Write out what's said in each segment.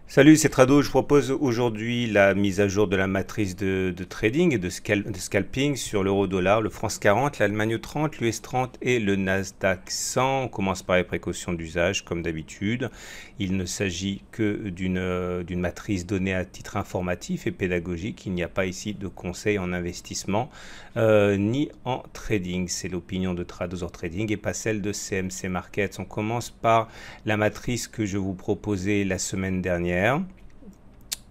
Salut, c'est Trado. Je propose aujourd'hui la mise à jour de la matrice de trading et de scalping sur l'euro-dollar, le France 40, l'Allemagne 30, l'US 30 et le Nasdaq 100. On commence par les précautions d'usage, comme d'habitude. Il ne s'agit que d'une matrice donnée à titre informatif et pédagogique. Il n'y a pas ici de conseil en investissement ni en trading. C'est l'opinion de Trado's Trading et pas celle de CMC Markets. On commence par la matrice que je vous proposais la semaine dernière.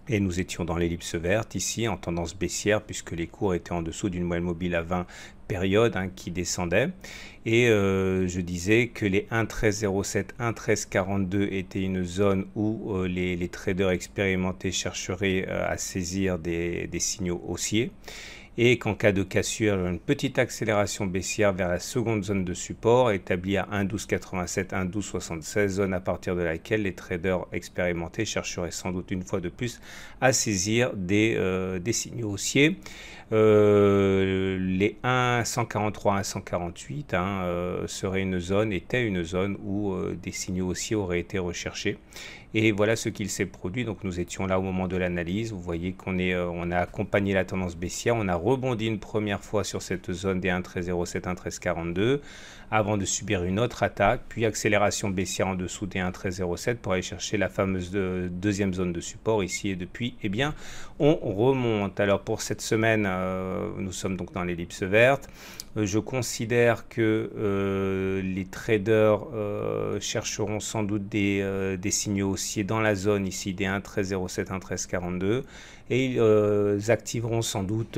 Et nous étions dans l'ellipse verte ici en tendance baissière puisque les cours étaient en dessous d'une moyenne mobile à 20 périodes qui descendait. Et je disais que les 1.1307, 1.1342 étaient une zone où les traders expérimentés chercheraient à saisir des signaux haussiers. Et qu'en cas de cassure, une petite accélération baissière vers la seconde zone de support établie à 1.1287, 1.1276, zone à partir de laquelle les traders expérimentés chercheraient sans doute une fois de plus à saisir des signaux haussiers. Les 1.143, 1.148 étaient une zone où des signaux haussiers auraient été recherchés. Et voilà ce qu'il s'est produit. Donc nous étions là au moment de l'analyse. Vous voyez qu'on on a accompagné la tendance baissière. On a rebondi une première fois sur cette zone des 1.1307, 1.1342 avant de subir une autre attaque. Puis accélération baissière en dessous des 1.1307 pour aller chercher la fameuse deuxième zone de support ici. Et depuis, eh bien, on remonte. Alors pour cette semaine, nous sommes donc dans l'ellipse verte. Je considère que les traders chercheront sans doute des signaux haussiers dans la zone ici des 1.1307, 1.1342 et ils activeront sans doute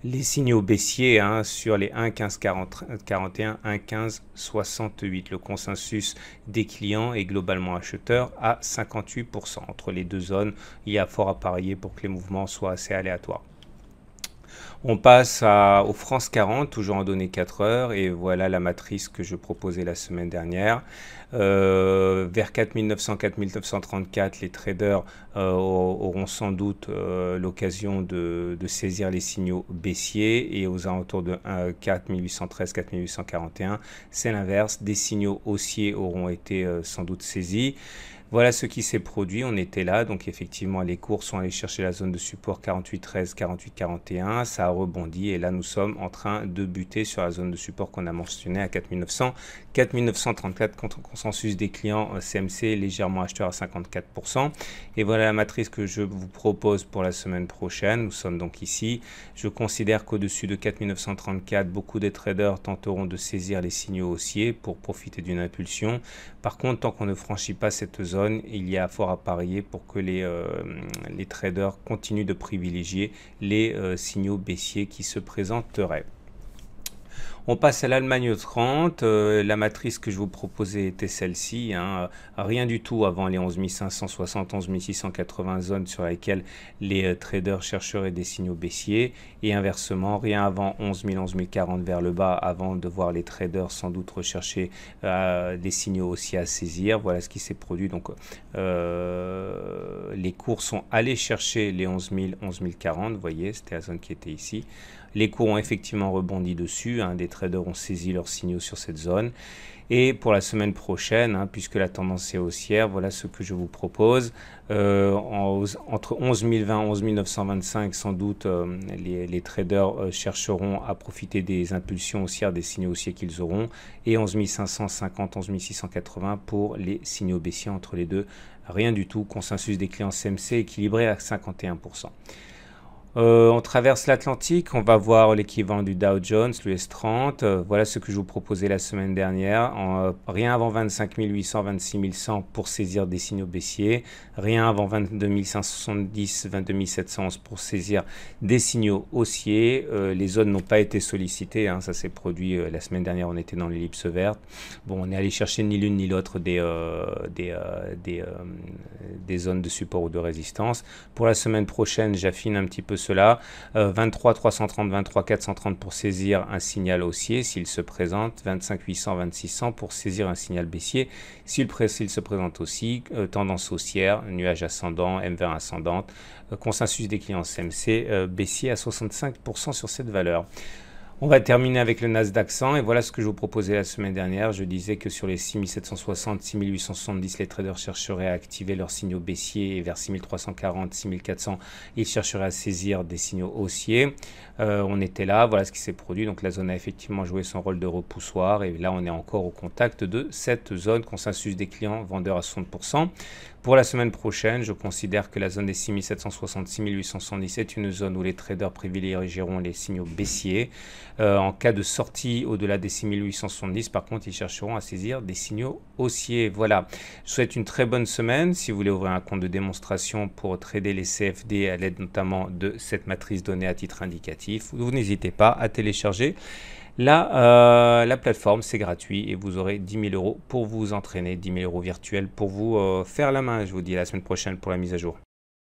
les signaux baissiers sur les 1.1541, 1.1568. Le consensus des clients est globalement acheteur à 58%. Entre les deux zones, il y a fort à parier pour que les mouvements soient assez aléatoires. On passe au France 40, toujours en données 4 heures, et voilà la matrice que je proposais la semaine dernière. Vers 4900, 4934, les traders auront sans doute l'occasion de saisir les signaux baissiers, et aux alentours de 4813, 4841, c'est l'inverse, des signaux haussiers auront été sans doute saisis. Voilà ce qui s'est produit, on était là, donc effectivement les cours sont allés chercher la zone de support 48,13, 48,41, ça a rebondi et là nous sommes en train de buter sur la zone de support qu'on a mentionné à 4900, 4934 contre consensus des clients CMC légèrement acheteur à 54%. Et voilà la matrice que je vous propose pour la semaine prochaine, nous sommes donc ici. Je considère qu'au-dessus de 4934, beaucoup des traders tenteront de saisir les signaux haussiers pour profiter d'une impulsion. Par contre, tant qu'on ne franchit pas cette zone, il y a fort à parier pour que les traders continuent de privilégier les signaux baissiers qui se présenteraient. On passe à l'Allemagne 30. La matrice que je vous proposais était celle-ci. Rien du tout avant les 11 560, 11 680 zones sur lesquelles les traders chercheraient des signaux baissiers. Et inversement, rien avant 11 000, 11 040 vers le bas avant de voir les traders sans doute rechercher des signaux haussiers à saisir. Voilà ce qui s'est produit. Donc, les cours sont allés chercher les 11 000, 11 040. Vous voyez, c'était la zone qui était ici. Les cours ont effectivement rebondi dessus, des traders ont saisi leurs signaux sur cette zone. Et pour la semaine prochaine, puisque la tendance est haussière, voilà ce que je vous propose. Entre 11 020 et 11 925, sans doute, les traders chercheront à profiter des impulsions haussières, des signaux haussiers qu'ils auront. Et 11 550, 11 680 pour les signaux baissiers entre les deux. Rien du tout, consensus des clients CMC équilibré à 51%. On traverse l'Atlantique, on va voir l'équivalent du Dow Jones, l'US 30. Voilà ce que je vous proposais la semaine dernière. Rien avant 25 800, 26 100 pour saisir des signaux baissiers. Rien avant 22 570, 22 711 pour saisir des signaux haussiers. Les zones n'ont pas été sollicitées. Ça s'est produit la semaine dernière, on était dans l'ellipse verte. Bon, on est allé chercher ni l'une ni l'autre des zones de support ou de résistance. Pour la semaine prochaine, j'affine un petit peu cela. 23 330, 23 430 pour saisir un signal haussier s'il se présente. 25 800, 26 100 pour saisir un signal baissier s'il se présente aussi. Tendance haussière, nuage ascendant, M20 ascendante. Consensus des clients CMC baissier à 65% sur cette valeur. On va terminer avec le Nasdaq 100 et voilà ce que je vous proposais la semaine dernière. Je disais que sur les 6760, 6870, les traders chercheraient à activer leurs signaux baissiers et vers 6340, 6400, ils chercheraient à saisir des signaux haussiers. On était là, voilà ce qui s'est produit. Donc la zone a effectivement joué son rôle de repoussoir et là on est encore au contact de cette zone, consensus des clients vendeurs à 60%. Pour la semaine prochaine, je considère que la zone des 6760, 6870 est une zone où les traders privilégieront les signaux baissiers. En cas de sortie au-delà des 6870, par contre, ils chercheront à saisir des signaux haussiers. Voilà, je vous souhaite une très bonne semaine. Si vous voulez ouvrir un compte de démonstration pour trader les CFD à l'aide notamment de cette matrice donnée à titre indicatif, vous n'hésitez pas à télécharger la plateforme, c'est gratuit et vous aurez 10 000 € pour vous entraîner, 10 000 € virtuels pour vous faire la main. Je vous dis à la semaine prochaine pour la mise à jour.